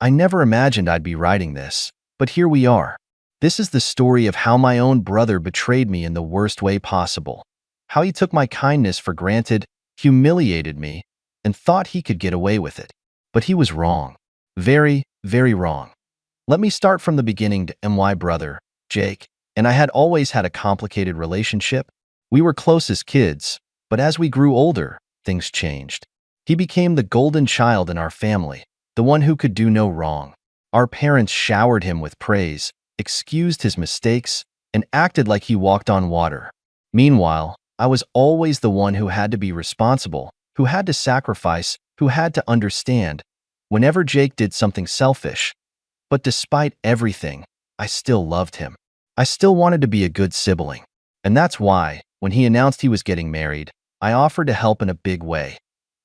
I never imagined I'd be writing this, but here we are. This is the story of how my own brother betrayed me in the worst way possible. How he took my kindness for granted, humiliated me, and thought he could get away with it. But he was wrong. Very, very wrong. Let me start from the beginning. My brother, Jake, and I had always had a complicated relationship. We were close as kids, but as we grew older, things changed. He became the golden child in our family, the one who could do no wrong. Our parents showered him with praise, excused his mistakes, and acted like he walked on water. Meanwhile, I was always the one who had to be responsible, who had to sacrifice, who had to understand, whenever Jake did something selfish. But despite everything, I still loved him. I still wanted to be a good sibling. And that's why, when he announced he was getting married, I offered to help in a big way.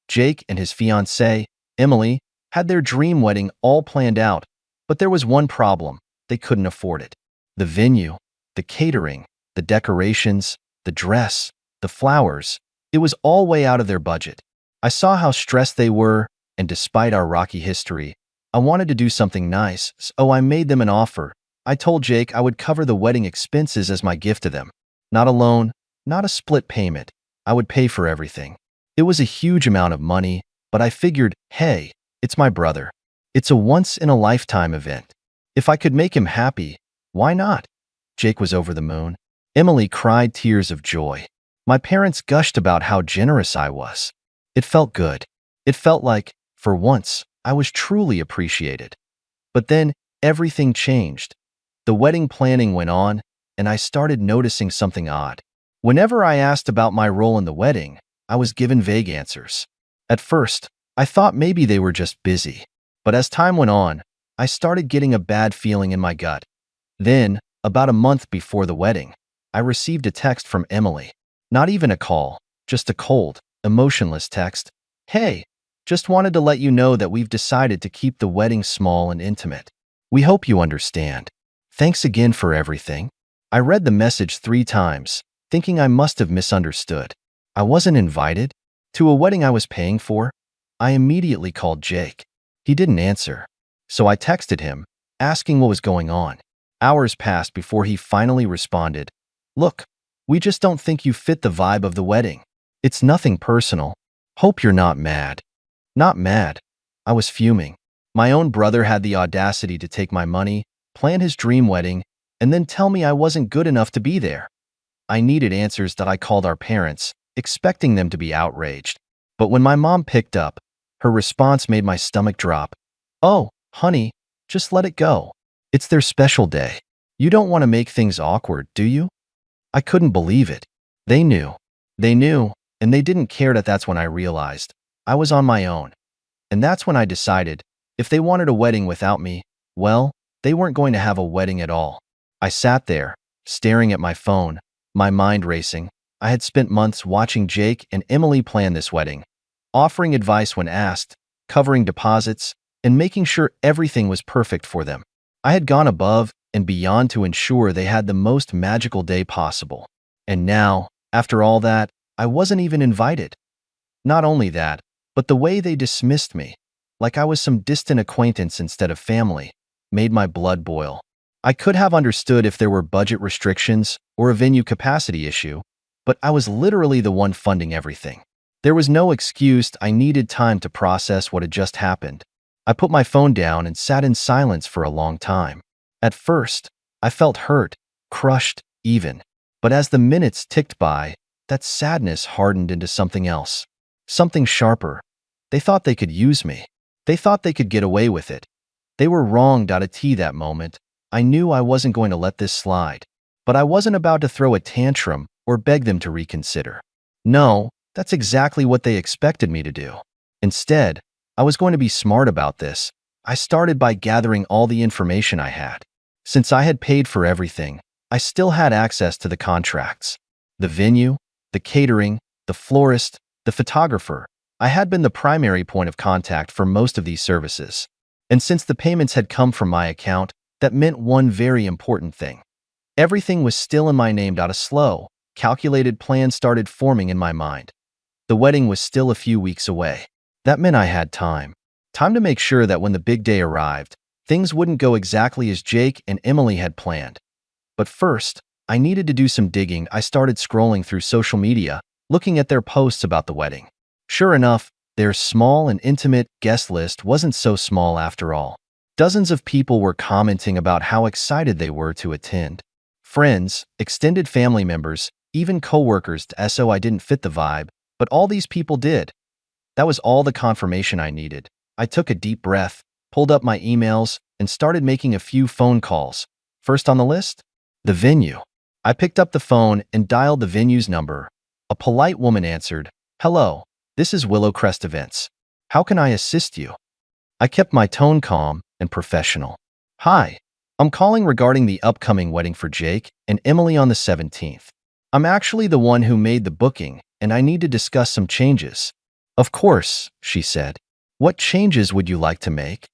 Jake and his fiancée, Emily, had their dream wedding all planned out, but there was one problem: they couldn't afford it. The venue, the catering, the decorations, the dress, the flowers, it was all way out of their budget. I saw how stressed they were, and despite our rocky history, I wanted to do something nice, so I made them an offer. I told Jake I would cover the wedding expenses as my gift to them. Not a loan, not a split payment. I would pay for everything. It was a huge amount of money, but I figured, hey, it's my brother. It's a once-in-a-lifetime event. If I could make him happy, why not? Jake was over the moon. Emily cried tears of joy. My parents gushed about how generous I was. It felt good. It felt like, for once, I was truly appreciated. But then, everything changed. The wedding planning went on, and I started noticing something odd. Whenever I asked about my role in the wedding, I was given vague answers. At first, I thought maybe they were just busy. But as time went on, I started getting a bad feeling in my gut. Then, about a month before the wedding, I received a text from Emily. Not even a call, just a cold, emotionless text. Hey, just wanted to let you know that we've decided to keep the wedding small and intimate. We hope you understand. Thanks again for everything. I read the message 3 times, thinking I must have misunderstood. I wasn't invited to a wedding I was paying for. I immediately called Jake. He didn't answer. So I texted him, asking what was going on. Hours passed before he finally responded. Look, we just don't think you fit the vibe of the wedding. It's nothing personal. Hope you're not mad. Not mad. I was fuming. My own brother had the audacity to take my money, plan his dream wedding, and then tell me I wasn't good enough to be there. I needed answers that I called our parents, expecting them to be outraged. But when my mom picked up, her response made my stomach drop. Oh, honey, just let it go. It's their special day. You don't want to make things awkward, do you? I couldn't believe it. They knew. They knew, and they didn't care. That's when I realized I was on my own. And that's when I decided, if they wanted a wedding without me, well, they weren't going to have a wedding at all. I sat there, staring at my phone, my mind racing. I had spent months watching Jake and Emily plan this wedding, offering advice when asked, covering deposits, and making sure everything was perfect for them. I had gone above and beyond to ensure they had the most magical day possible. And now, after all that, I wasn't even invited. Not only that, but the way they dismissed me, like I was some distant acquaintance instead of family, made my blood boil. I could have understood if there were budget restrictions or a venue capacity issue, but I was literally the one funding everything. There was no excuse. I needed time to process what had just happened. I put my phone down and sat in silence for a long time. At first, I felt hurt, crushed, even. But as the minutes ticked by, that sadness hardened into something else. Something sharper. They thought they could use me. They thought they could get away with it. They were wrong. At that moment, I knew I wasn't going to let this slide. But I wasn't about to throw a tantrum or beg them to reconsider. No, that's exactly what they expected me to do. Instead, I was going to be smart about this. I started by gathering all the information I had. Since I had paid for everything, I still had access to the contracts. The venue, the catering, the florist, the photographer. I had been the primary point of contact for most of these services. And since the payments had come from my account, that meant one very important thing. Everything was still in my name. A slow, calculated plan started forming in my mind. The wedding was still a few weeks away. That meant I had time. Time to make sure that when the big day arrived, things wouldn't go exactly as Jake and Emily had planned. But first, I needed to do some digging. I started scrolling through social media, looking at their posts about the wedding. Sure enough, their small and intimate guest list wasn't so small after all. Dozens of people were commenting about how excited they were to attend. Friends, extended family members, even coworkers. So I didn't fit the vibe, but all these people did. That was all the confirmation I needed. I took a deep breath, pulled up my emails, and started making a few phone calls. First on the list? The venue. I picked up the phone and dialed the venue's number. A polite woman answered, "Hello, this is Willowcrest Events. How can I assist you?" I kept my tone calm and professional. "Hi, I'm calling regarding the upcoming wedding for Jake and Emily on the 17th. I'm actually the one who made the booking, and I need to discuss some changes." "Of course," she said. "What changes would you like to make?"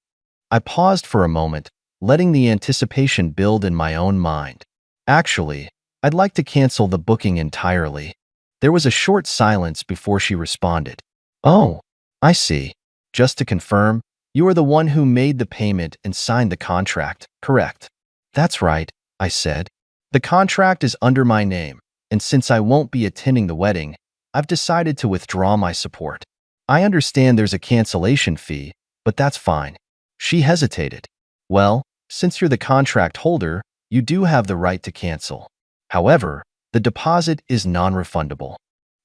I paused for a moment, letting the anticipation build in my own mind. "Actually, I'd like to cancel the booking entirely." There was a short silence before she responded. "Oh, I see. Just to confirm, you are the one who made the payment and signed the contract, correct?" "That's right," I said. "The contract is under my name, and since I won't be attending the wedding, I've decided to withdraw my support. I understand there's a cancellation fee, but that's fine." She hesitated. "Well, since you're the contract holder, you do have the right to cancel. However, the deposit is non-refundable."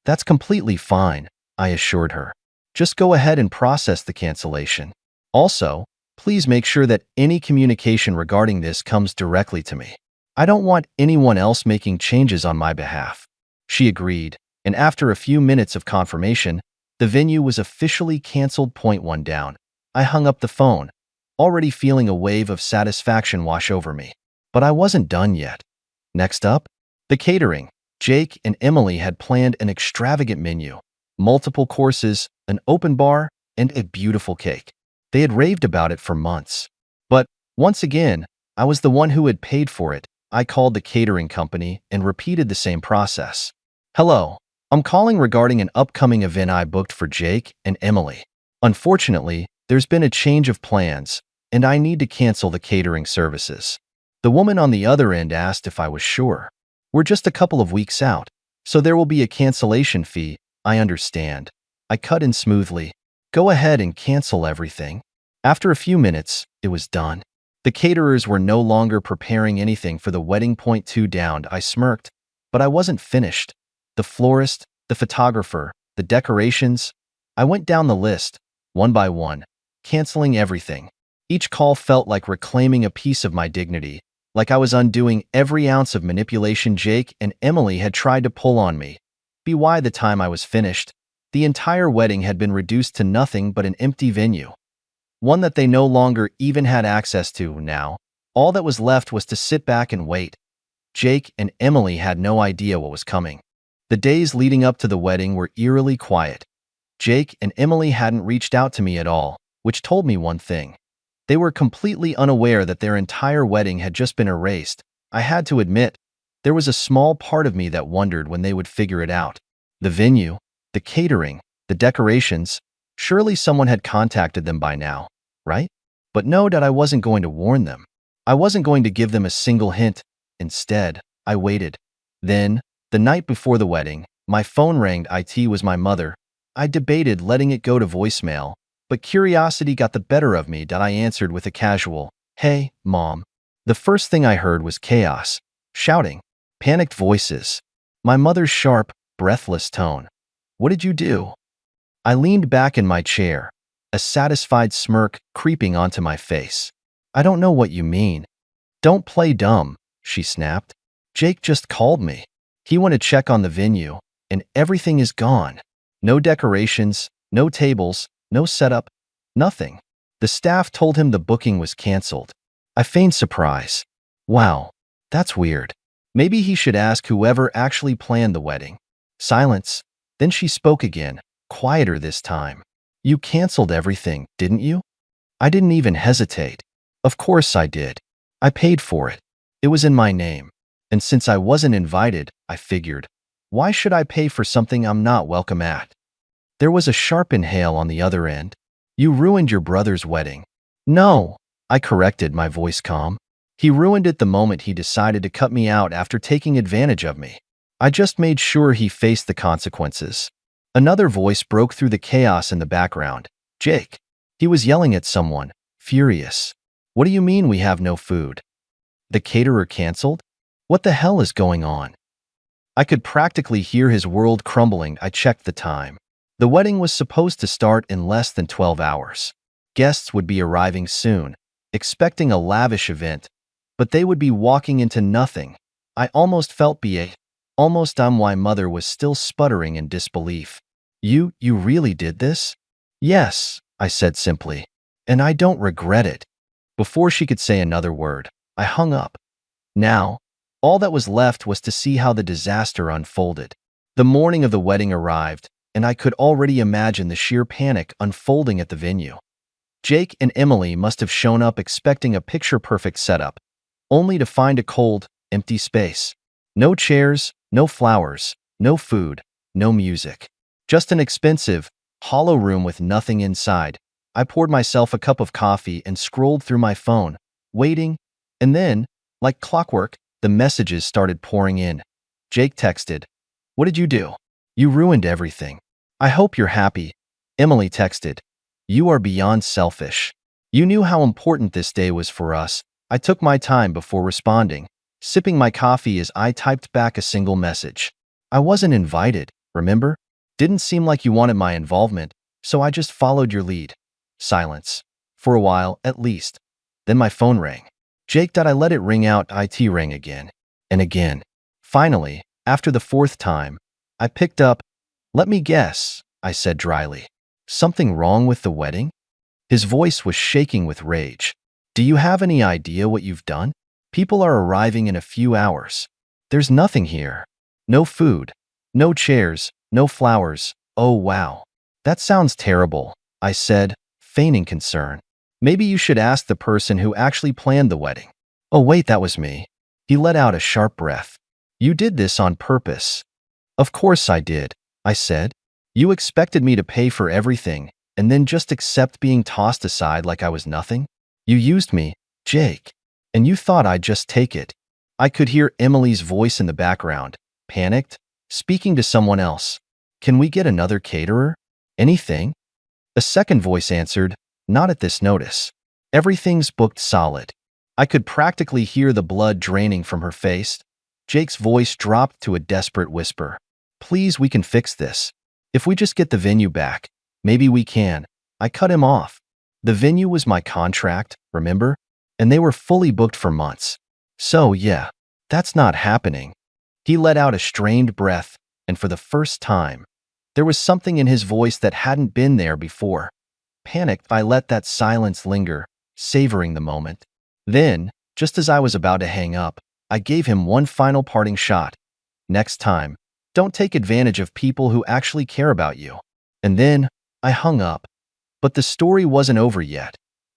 "That's completely fine," I assured her. "Just go ahead and process the cancellation. Also, please make sure that any communication regarding this comes directly to me. I don't want anyone else making changes on my behalf." She agreed, and after a few minutes of confirmation, the venue was officially canceled. Point one down. I hung up the phone, already feeling a wave of satisfaction wash over me. But I wasn't done yet. Next up, the catering. Jake and Emily had planned an extravagant menu, multiple courses, an open bar, and a beautiful cake. They had raved about it for months. But once again, I was the one who had paid for it. I called the catering company and repeated the same process. "Hello, I'm calling regarding an upcoming event I booked for Jake and Emily. Unfortunately, there's been a change of plans, and I need to cancel the catering services." The woman on the other end asked if I was sure. "We're just a couple of weeks out, so there will be a cancellation fee. I understand." I cut in smoothly. "Go ahead and cancel everything." After a few minutes, it was done. The caterers were no longer preparing anything for the wedding. Point two down. I smirked, but I wasn't finished. The florist, the photographer, the decorations. I went down the list, one by one, canceling everything. Each call felt like reclaiming a piece of my dignity, like I was undoing every ounce of manipulation Jake and Emily had tried to pull on me. By the time I was finished, the entire wedding had been reduced to nothing but an empty venue. One that they no longer even had access to now. All that was left was to sit back and wait. Jake and Emily had no idea what was coming. The days leading up to the wedding were eerily quiet. Jake and Emily hadn't reached out to me at all, which told me one thing. They were completely unaware that their entire wedding had just been erased. I had to admit, there was a small part of me that wondered when they would figure it out. The venue, the catering, the decorations, surely someone had contacted them by now, right? But no, that I wasn't going to warn them. I wasn't going to give them a single hint. Instead, I waited. Then, the night before the wedding, my phone rang. It was my mother. I debated letting it go to voicemail, but curiosity got the better of me. I answered with a casual, "Hey, Mom." The first thing I heard was chaos, shouting, panicked voices. My mother's sharp, breathless tone. "What did you do?" I leaned back in my chair, a satisfied smirk creeping onto my face. "I don't know what you mean." "Don't play dumb," she snapped. "Jake just called me. He went to check on the venue, and everything is gone. No decorations, no tables, no setup, nothing. The staff told him the booking was canceled." I feigned surprise. "Wow, that's weird. Maybe he should ask whoever actually planned the wedding." Silence. Then she spoke again, quieter this time. "You canceled everything, didn't you?" I didn't even hesitate. Of course I did. I paid for it. It was in my name. And since I wasn't invited, I figured, why should I pay for something I'm not welcome at? There was a sharp inhale on the other end. You ruined your brother's wedding. No, I corrected, my voice calm. He ruined it the moment he decided to cut me out after taking advantage of me. I just made sure he faced the consequences. Another voice broke through the chaos in the background. Jake. He was yelling at someone, furious. What do you mean we have no food? The caterer canceled? What the hell is going on? I could practically hear his world crumbling. I checked the time. The wedding was supposed to start in less than 12 hours. Guests would be arriving soon, expecting a lavish event, but they would be walking into nothing. I almost felt almost my mother was still sputtering in disbelief. You really did this? Yes, I said simply, and I don't regret it. Before she could say another word, I hung up. Now, all that was left was to see how the disaster unfolded. The morning of the wedding arrived, and I could already imagine the sheer panic unfolding at the venue. Jake and Emily must have shown up expecting a picture-perfect setup, only to find a cold, empty space. No chairs, no flowers, no food, no music. Just an expensive, hollow room with nothing inside. I poured myself a cup of coffee and scrolled through my phone, waiting, and then, like clockwork, the messages started pouring in. Jake texted, "What did you do? You ruined everything. I hope you're happy." Emily texted, "You are beyond selfish. You knew how important this day was for us." I took my time before responding, sipping my coffee as I typed back a single message. "I wasn't invited, remember? Didn't seem like you wanted my involvement, so I just followed your lead." Silence. For a while, at least. Then my phone rang. Jake. I let it ring out. It rang again. And again. Finally, after the fourth time, I picked up. "Let me guess," I said dryly. "Something wrong with the wedding?" His voice was shaking with rage. "Do you have any idea what you've done? People are arriving in a few hours. There's nothing here. No food, no chairs, no flowers." "Oh, wow. That sounds terrible," I said, feigning concern. "Maybe you should ask the person who actually planned the wedding." "Oh, wait, that was me." He let out a sharp breath. "You did this on purpose." "Of course I did," I said. "You expected me to pay for everything and then just accept being tossed aside like I was nothing? You used me, Jake, and you thought I'd just take it." I could hear Emily's voice in the background, panicked, speaking to someone else. "Can we get another caterer? Anything?" A second voice answered, "Not at this notice. Everything's booked solid." I could practically hear the blood draining from her face. Jake's voice dropped to a desperate whisper. "Please, we can fix this. If we just get the venue back, maybe we can." I cut him off. The venue was my contract, remember? And they were fully booked for months. "So, yeah, that's not happening." He let out a strained breath, and for the first time, there was something in his voice that hadn't been there before. Panicked, I let that silence linger, savoring the moment. Then, just as I was about to hang up, I gave him one final parting shot. "Next time, don't take advantage of people who actually care about you." And then, I hung up. But the story wasn't over yet,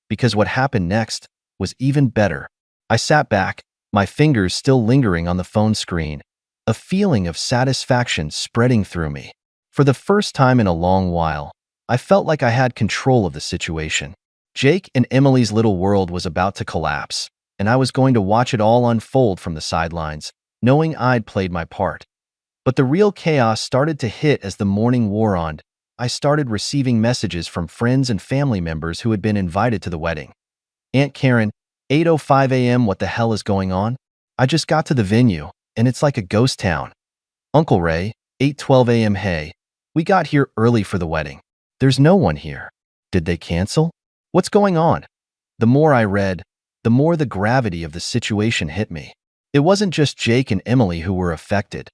because what happened next was even better. I sat back, my fingers still lingering on the phone screen, a feeling of satisfaction spreading through me. For the first time in a long while, I felt like I had control of the situation. Jake and Emily's little world was about to collapse, and I was going to watch it all unfold from the sidelines, knowing I'd played my part. But the real chaos started to hit as the morning wore on. I started receiving messages from friends and family members who had been invited to the wedding. "Aunt Karen, 8:05 a.m. What the hell is going on? I just got to the venue, and it's like a ghost town." "Uncle Ray, 8:12 a.m. Hey, we got here early for the wedding. There's no one here. Did they cancel? What's going on?" The more I read, the more the gravity of the situation hit me. It wasn't just Jake and Emily who were affected.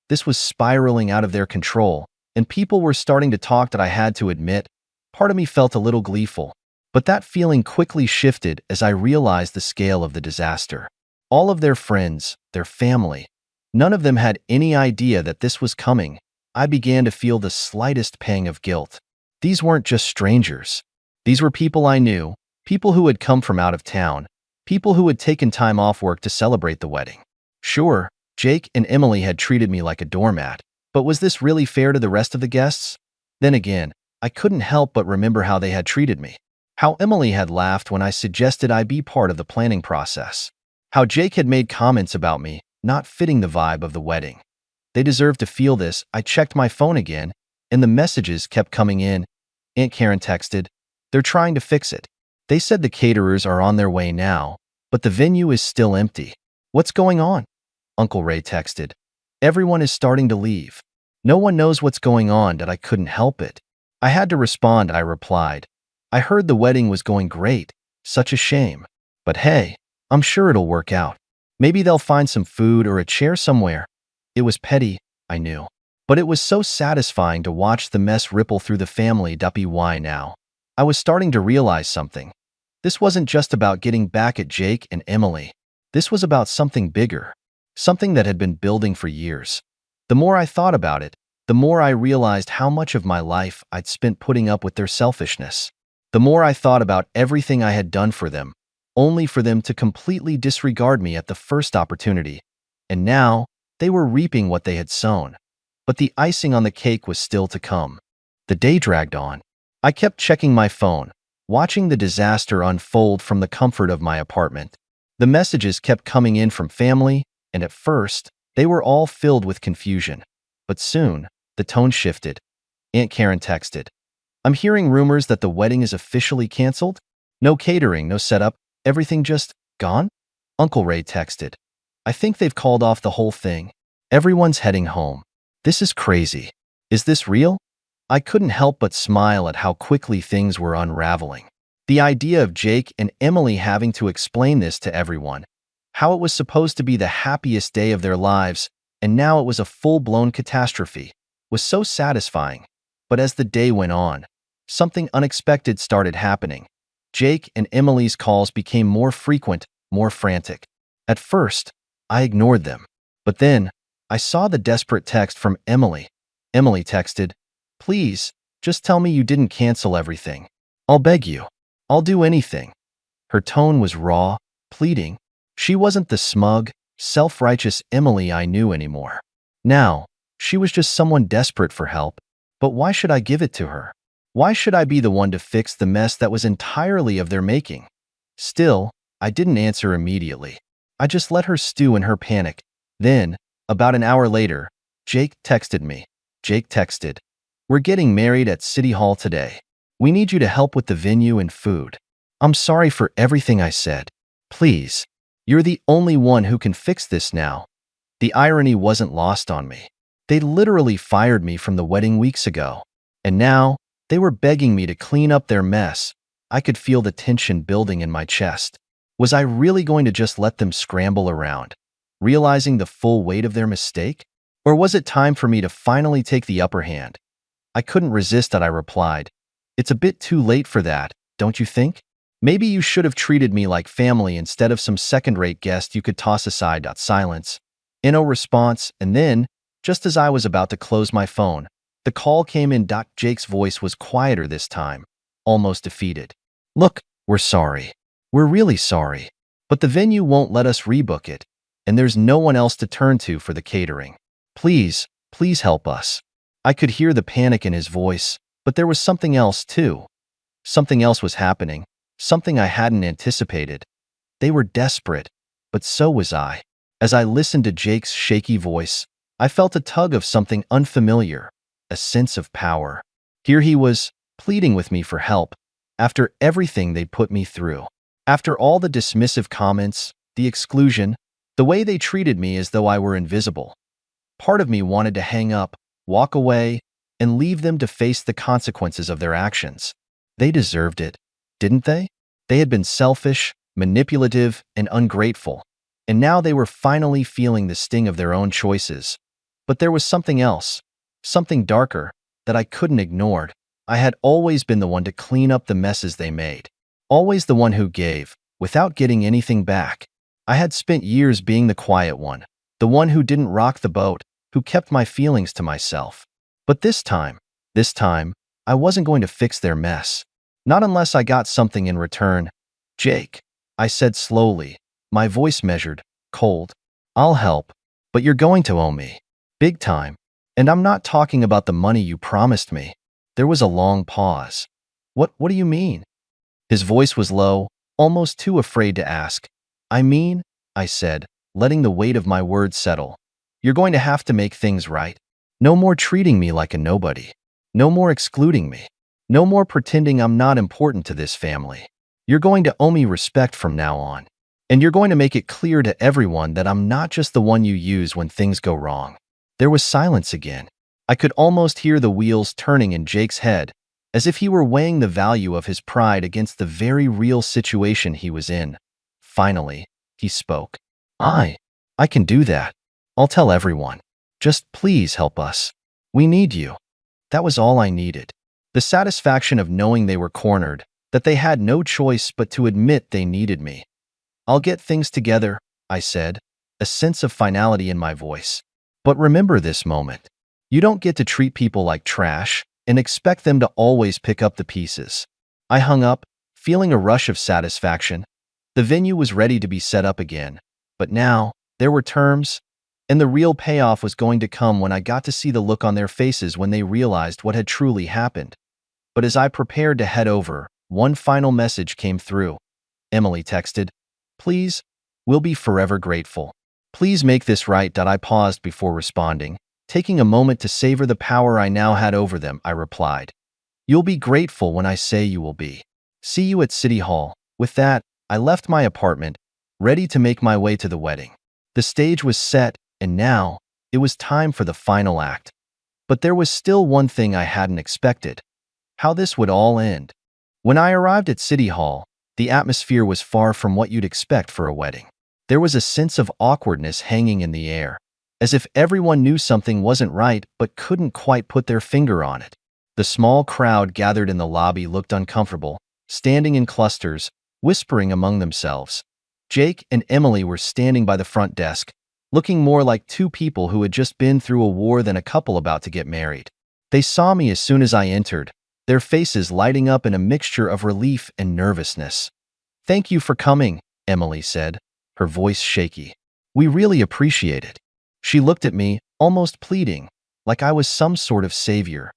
This was spiraling out of their control, and people were starting to talk that I had to admit. Part of me felt a little gleeful, but that feeling quickly shifted as I realized the scale of the disaster. All of their friends, their family, none of them had any idea that this was coming. I began to feel the slightest pang of guilt. These weren't just strangers. These were people I knew, people who had come from out of town, people who had taken time off work to celebrate the wedding. Sure, Jake and Emily had treated me like a doormat, but was this really fair to the rest of the guests? Then again, I couldn't help but remember how they had treated me. How Emily had laughed when I suggested I be part of the planning process. How Jake had made comments about me not fitting the vibe of the wedding. They deserved to feel this. I checked my phone again, and the messages kept coming in. Aunt Karen texted, "They're trying to fix it. They said the caterers are on their way now, but the venue is still empty." "What's going on?" Uncle Ray texted. "Everyone is starting to leave. No one knows what's going on." That I couldn't help it. I had to respond. I replied, "I heard the wedding was going great. Such a shame. But hey, I'm sure it'll work out. Maybe they'll find some food or a chair somewhere." It was petty, I knew. But it was so satisfying to watch the mess ripple through the family. Why now? I was starting to realize something. This wasn't just about getting back at Jake and Emily. This was about something bigger. Something that had been building for years. The more I thought about it, the more I realized how much of my life I'd spent putting up with their selfishness. The more I thought about everything I had done for them, only for them to completely disregard me at the first opportunity. And now, they were reaping what they had sown. But the icing on the cake was still to come. The day dragged on. I kept checking my phone, watching the disaster unfold from the comfort of my apartment. The messages kept coming in from family, and at first, they were all filled with confusion. But soon, the tone shifted. Aunt Karen texted, "I'm hearing rumors that the wedding is officially canceled. No catering, no setup, everything just gone?" Uncle Ray texted, "I think they've called off the whole thing. Everyone's heading home. This is crazy. Is this real?" I couldn't help but smile at how quickly things were unraveling. The idea of Jake and Emily having to explain this to everyone, how it was supposed to be the happiest day of their lives, and now it was a full-blown catastrophe, was so satisfying. But as the day went on, something unexpected started happening. Jake and Emily's calls became more frequent, more frantic. At first, I ignored them. But then, I saw the desperate text from Emily. Emily texted, "Please, just tell me you didn't cancel everything. I'll beg you. I'll do anything." Her tone was raw, pleading. She wasn't the smug, self-righteous Emily I knew anymore. Now, she was just someone desperate for help. But why should I give it to her? Why should I be the one to fix the mess that was entirely of their making? Still, I didn't answer immediately. I just let her stew in her panic. Then, about an hour later, Jake texted me. Jake texted, "We're getting married at City Hall today. We need you to help with the venue and food. I'm sorry for everything I said. Please, you're the only one who can fix this now." The irony wasn't lost on me. They literally fired me from the wedding weeks ago. And now, they were begging me to clean up their mess. I could feel the tension building in my chest. Was I really going to just let them scramble around, realizing the full weight of their mistake? Or was it time for me to finally take the upper hand? I couldn't resist that. I replied, "It's a bit too late for that, don't you think? Maybe you should have treated me like family instead of some second-rate guest you could toss aside." Silence. No response, and then, just as I was about to close my phone, the call came in. Jake's voice was quieter this time, almost defeated. "Look, we're sorry. We're really sorry. But the venue won't let us rebook it, and there's no one else to turn to for the catering. Please, please help us." I could hear the panic in his voice, but there was something else too. Something else was happening, something I hadn't anticipated. They were desperate, but so was I. As I listened to Jake's shaky voice, I felt a tug of something unfamiliar, a sense of power. Here he was, pleading with me for help, after everything they'd put me through. After all the dismissive comments, the exclusion, the way they treated me as though I were invisible. Part of me wanted to hang up, walk away, and leave them to face the consequences of their actions. They deserved it, didn't they? They had been selfish, manipulative, and ungrateful, and now they were finally feeling the sting of their own choices. But there was something else, something darker, that I couldn't ignore. I had always been the one to clean up the messes they made. Always the one who gave, without getting anything back. I had spent years being the quiet one, the one who didn't rock the boat, who kept my feelings to myself. But this time, I wasn't going to fix their mess. Not unless I got something in return. "Jake," I said slowly, my voice measured, cold, "I'll help, but you're going to owe me. Big time. And I'm not talking about the money you promised me. There was a long pause. What do you mean? His voice was low, almost too afraid to ask. I mean, I said, letting the weight of my words settle. You're going to have to make things right. No more treating me like a nobody. No more excluding me. No more pretending I'm not important to this family. You're going to owe me respect from now on. And you're going to make it clear to everyone that I'm not just the one you use when things go wrong. There was silence again. I could almost hear the wheels turning in Jake's head, as if he were weighing the value of his pride against the very real situation he was in. Finally, he spoke. I can do that. I'll tell everyone. Just please help us. We need you. That was all I needed. The satisfaction of knowing they were cornered, that they had no choice but to admit they needed me. I'll get things together, I said, a sense of finality in my voice. But remember this moment. You don't get to treat people like trash and expect them to always pick up the pieces. I hung up, feeling a rush of satisfaction. The venue was ready to be set up again, but now there were terms, and the real payoff was going to come when I got to see the look on their faces when they realized what had truly happened. But as I prepared to head over, one final message came through. Emily texted, "Please, we'll be forever grateful. Please make this right." I paused before responding. Taking a moment to savor the power I now had over them, I replied, "You'll be grateful when I say you will be. See you at City Hall." With that, I left my apartment, ready to make my way to the wedding. The stage was set, and now it was time for the final act. But there was still one thing I hadn't expected: how this would all end. When I arrived at City Hall, the atmosphere was far from what you'd expect for a wedding. There was a sense of awkwardness hanging in the air, as if everyone knew something wasn't right but couldn't quite put their finger on it. The small crowd gathered in the lobby looked uncomfortable, standing in clusters, whispering among themselves. Jake and Emily were standing by the front desk, looking more like two people who had just been through a war than a couple about to get married. They saw me as soon as I entered, their faces lighting up in a mixture of relief and nervousness. "Thank you for coming," Emily said, her voice shaky. "We really appreciate it." She looked at me, almost pleading, like I was some sort of savior.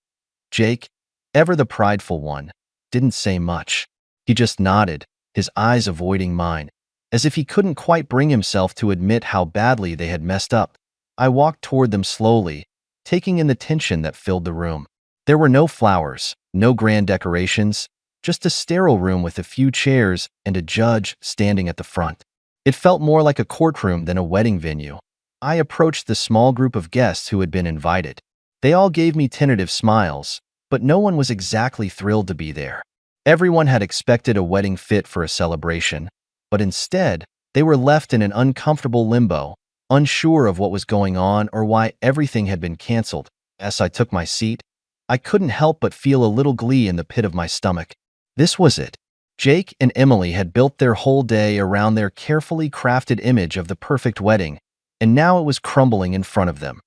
Jake, ever the prideful one, didn't say much. He just nodded, his eyes avoiding mine, as if he couldn't quite bring himself to admit how badly they had messed up. I walked toward them slowly, taking in the tension that filled the room. There were no flowers, no grand decorations, just a sterile room with a few chairs and a judge standing at the front. It felt more like a courtroom than a wedding venue. I approached the small group of guests who had been invited. They all gave me tentative smiles, but no one was exactly thrilled to be there. Everyone had expected a wedding fit for a celebration, but instead, they were left in an uncomfortable limbo, unsure of what was going on or why everything had been canceled. As I took my seat, I couldn't help but feel a little glee in the pit of my stomach. This was it. Jake and Emily had built their whole day around their carefully crafted image of the perfect wedding, and now it was crumbling in front of them.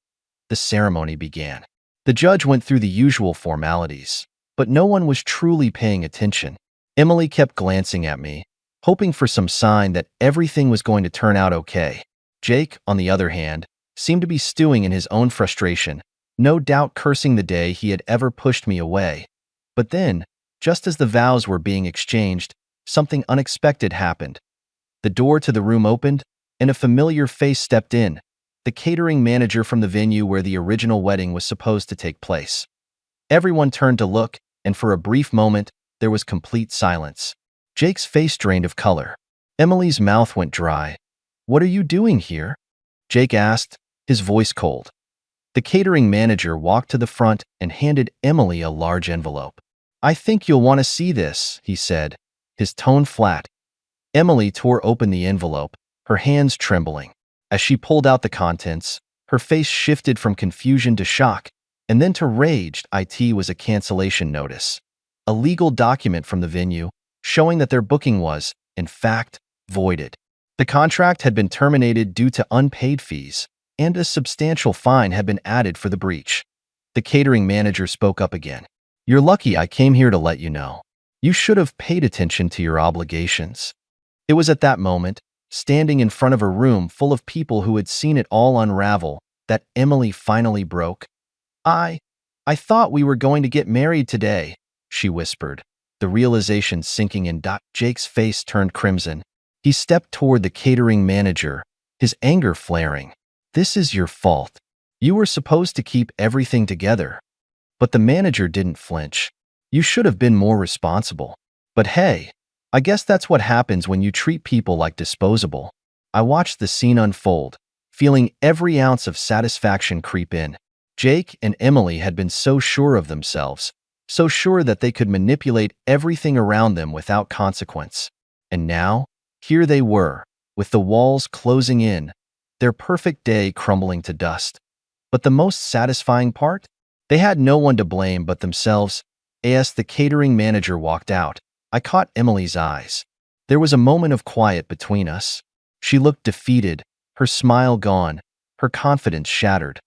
The ceremony began. The judge went through the usual formalities, but no one was truly paying attention. Emily kept glancing at me, hoping for some sign that everything was going to turn out okay. Jake, on the other hand, seemed to be stewing in his own frustration, no doubt cursing the day he had ever pushed me away. But then, just as the vows were being exchanged, something unexpected happened. The door to the room opened, and a familiar face stepped in, the catering manager from the venue where the original wedding was supposed to take place. Everyone turned to look, and for a brief moment, there was complete silence. Jake's face drained of color. Emily's mouth went dry. "What are you doing here?" Jake asked, his voice cold. The catering manager walked to the front and handed Emily a large envelope. "I think you'll want to see this," he said, his tone flat. Emily tore open the envelope, her hands trembling. As she pulled out the contents, her face shifted from confusion to shock, and then to rage. It was a cancellation notice, a legal document from the venue showing that their booking was, in fact, voided. The contract had been terminated due to unpaid fees, and a substantial fine had been added for the breach. The catering manager spoke up again. "You're lucky I came here to let you know. You should have paid attention to your obligations." It was at that moment, standing in front of a room full of people who had seen it all unravel, that Emily finally broke. I thought we were going to get married today, she whispered, the realization sinking in. Jake's face turned crimson. He stepped toward the catering manager, his anger flaring. This is your fault. You were supposed to keep everything together. But the manager didn't flinch. You should have been more responsible. But hey, I guess that's what happens when you treat people like disposable. I watched the scene unfold, feeling every ounce of satisfaction creep in. Jake and Emily had been so sure of themselves, so sure that they could manipulate everything around them without consequence. And now, here they were, with the walls closing in, their perfect day crumbling to dust. But the most satisfying part? They had no one to blame but themselves. As the catering manager walked out, I caught Emily's eyes. There was a moment of quiet between us. She looked defeated, her smile gone, her confidence shattered.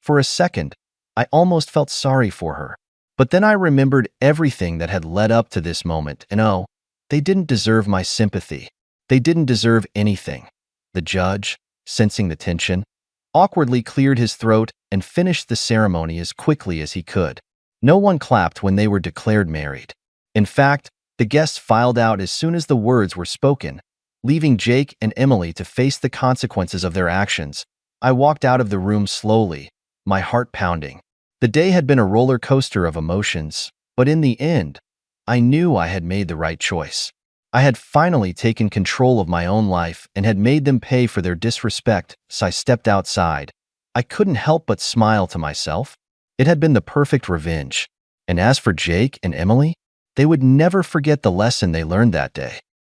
For a second, I almost felt sorry for her. But then I remembered everything that had led up to this moment, and oh, they didn't deserve my sympathy. They didn't deserve anything. The judge, sensing the tension, awkwardly cleared his throat and finished the ceremony as quickly as he could. No one clapped when they were declared married. In fact, the guests filed out as soon as the words were spoken, leaving Jake and Emily to face the consequences of their actions. I walked out of the room slowly, my heart pounding. The day had been a roller coaster of emotions, but in the end, I knew I had made the right choice. I had finally taken control of my own life and had made them pay for their disrespect, so I stepped outside. I couldn't help but smile to myself. It had been the perfect revenge. And as for Jake and Emily, they would never forget the lesson they learned that day.